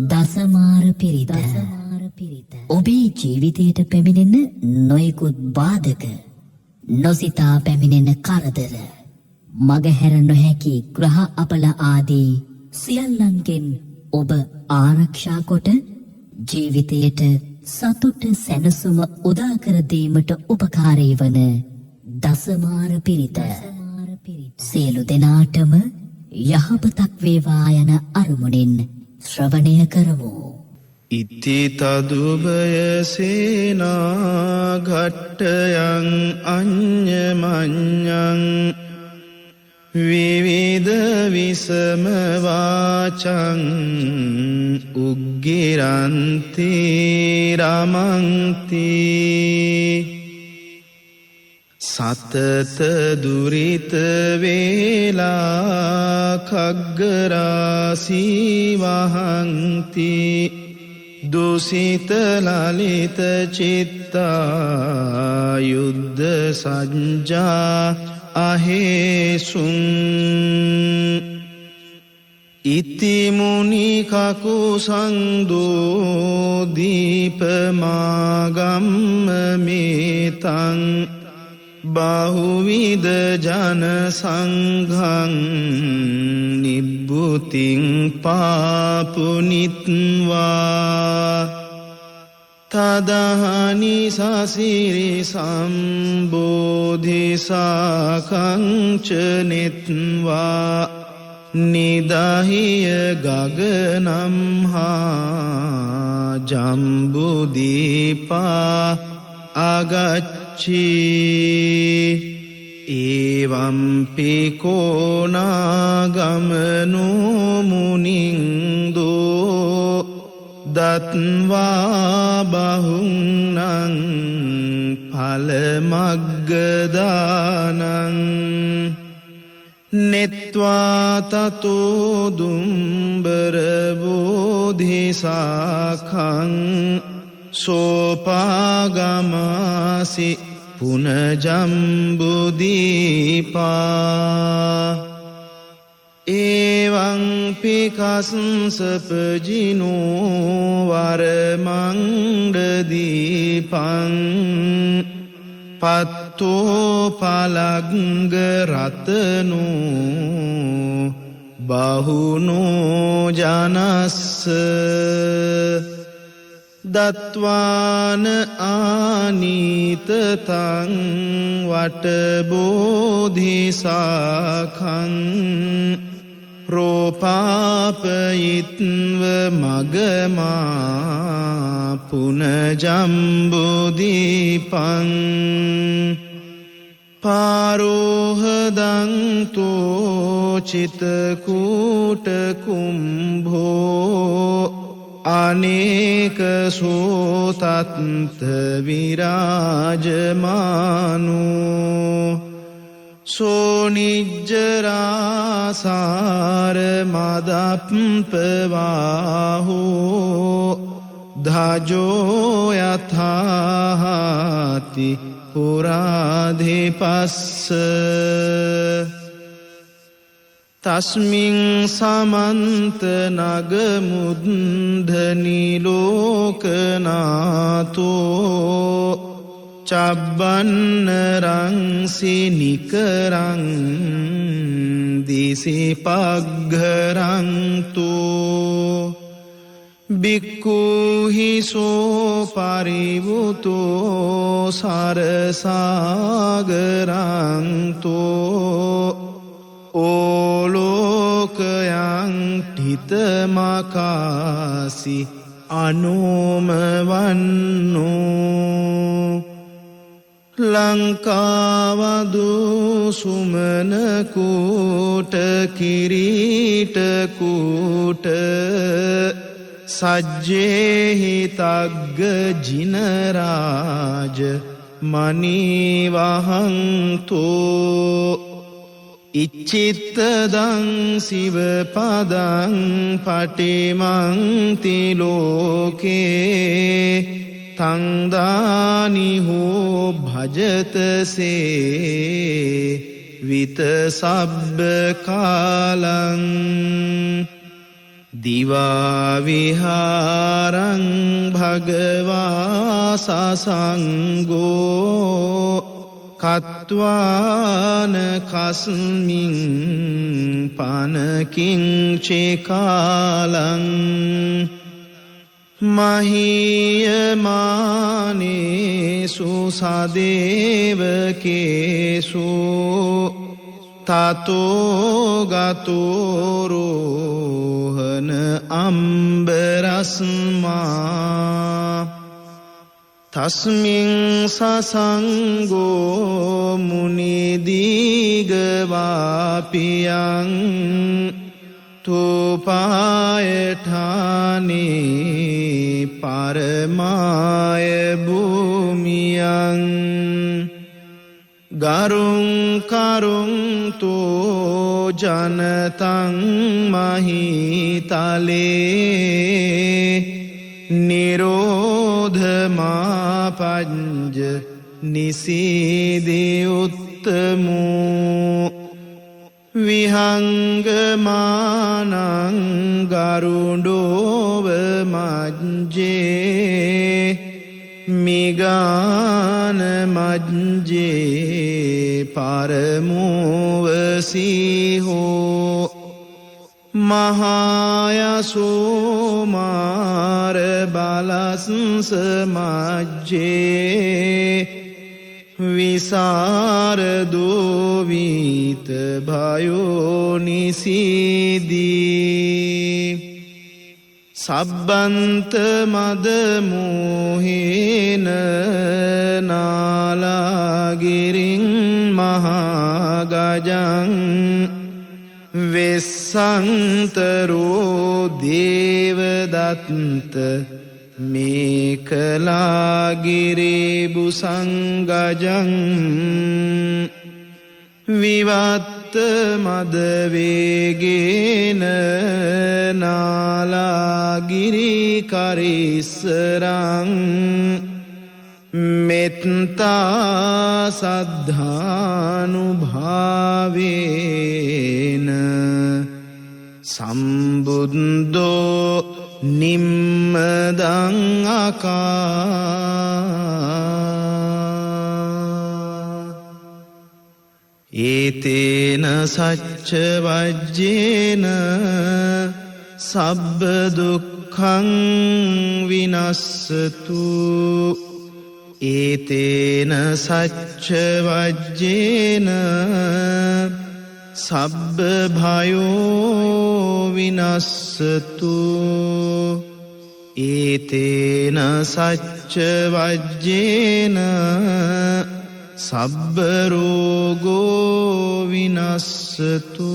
දසමාර පිරිත ඔබේ ජීවිතයට පැමිණෙන නොයෙකුත් බාධක නොසිතා පැමිණෙන කරදර මගහැර නොහැකි ග්‍රහ අපල ආදී සියල්ලන්ගෙන් ඔබ ආරක්ෂා කොට ජීවිතයට සතුට සැනසුම උදා කර දීමට උපකාරී වන දසමාර පිරිත සියලු දෙනාටම යහපතක් වේවා යන අරමුණින් ශ්‍රවණය කරමු. ඉති තදුබය සේනා ඝට්ටයන් අඤ්ඤමඤ්ඤං විවිධ විසම වාචං උග්ගිරන්ති රමන්ති සතත දුරිත වේලා khග්ගරාසී වහන්ති දුසිත ලලිත චිත්තා යුද්ධ සඤ්ජා අහේසුං ඉති මුනි කකුසංදෝ දීපමාගම්ම මේතං බහුවිද ජන සංඝං නිබ්බුතින් පාපුනිත්වා තදහනි සසිරි සම්බෝධිසාකංචනෙත්වා නිදහිය ගගනම් හා ජම්බුදීපා අගච්චි ඒවම්පි කෝනාගමනෝ මුනින්දෝ දත්වා බහුන්නං ඵලමග්ගදානං නෙත්වා තතෝ දුම්බර බෝධිසාඛං සෝපාගමාසි පුනජම්බුදීපා එවං පිකස්සපජිනෝ වරමංගදීපං පත්තෝ පලග්ග රතනෝ බහුනෝ ජනස්ස දත්වාන ආනීතතං වටබෝධිසාඛං රෝපාපයිත්ව මගමා පුනජම්බුදීපං පාරෝහදන්තෝ චිතකූට කුම්භෝ අනේක සෝතත්ත විරාජමානෝ සෝනිජ්ජරාසාර මදප්පවාහෝ ධජෝ යථාහාති පුරාධිපස්ස තස්මින් සමන්ත නගමුද්ධනි ලෝකනාතෝ චබ්බන්නරංසි නිකරං දිසිපග්ඝරන්තෝ බික්කුහිසෝ පරිවුතෝ සරසාගරන්තෝ ඕලෝකයන් ඨිතමකාසි අනෝමවන්නෝ ලංකාවදු සුමනකූට කිරීටකූට සජ්ජේහිතග්ග ජිනරාජ මනීවහන්තෝ ඉච්චිත්තදං සිවපදං පටිමන්ති ලෝකේ තංදානිහෝ භජතසේ විත සබ්බ කාලං දිවාවිහාරං භගවා සසංගෝ කත්වාන කස්මින් පනකින් චේකාලං මහීයමානේසු සදේවකේසු තතෝ ගතෝරෝහන අම්බරස්මා තස්මින් සසංගෝ මුනිදීගවාපියං තුපායඨානේ පරමාය භූමියං ගරුං කරුං තෝ ජනතං මහීතලේ නිරෝධමාපංජ නිසීදී උත්තමෝ විහංගමානං ගරුඩෝව මජ්ජේ මිගාන මජ්ජේ පරමෝවසීහෝ මහායසෝමාර බලස්ස මජ්ජේ විසරදෝවිත භයෝනිසිදී සබ්බන්ත මදමෝහේන නාලාගිරින් මහාගජං වෙස්සන්තරෝ දේවදත්ත මේකලාගිරේ බුසංගජං විවත්ත මදවේගේන නාලාගිරි කරිස්සරං මෙත්තා සද්ධානුභාවේන සම්බුද්ධෝ නිම්මදං අකා ඒතේන සච්ච වජ්ජේන සබ්බ දුක්ඛං විනස්සතු ඒතේන සච්ච වජ්ජේන සබ්බ භයෝ විනස්සතු ඒතේන සච්ච වජ්ජේන සබ්බ රෝගෝ විනස්සතු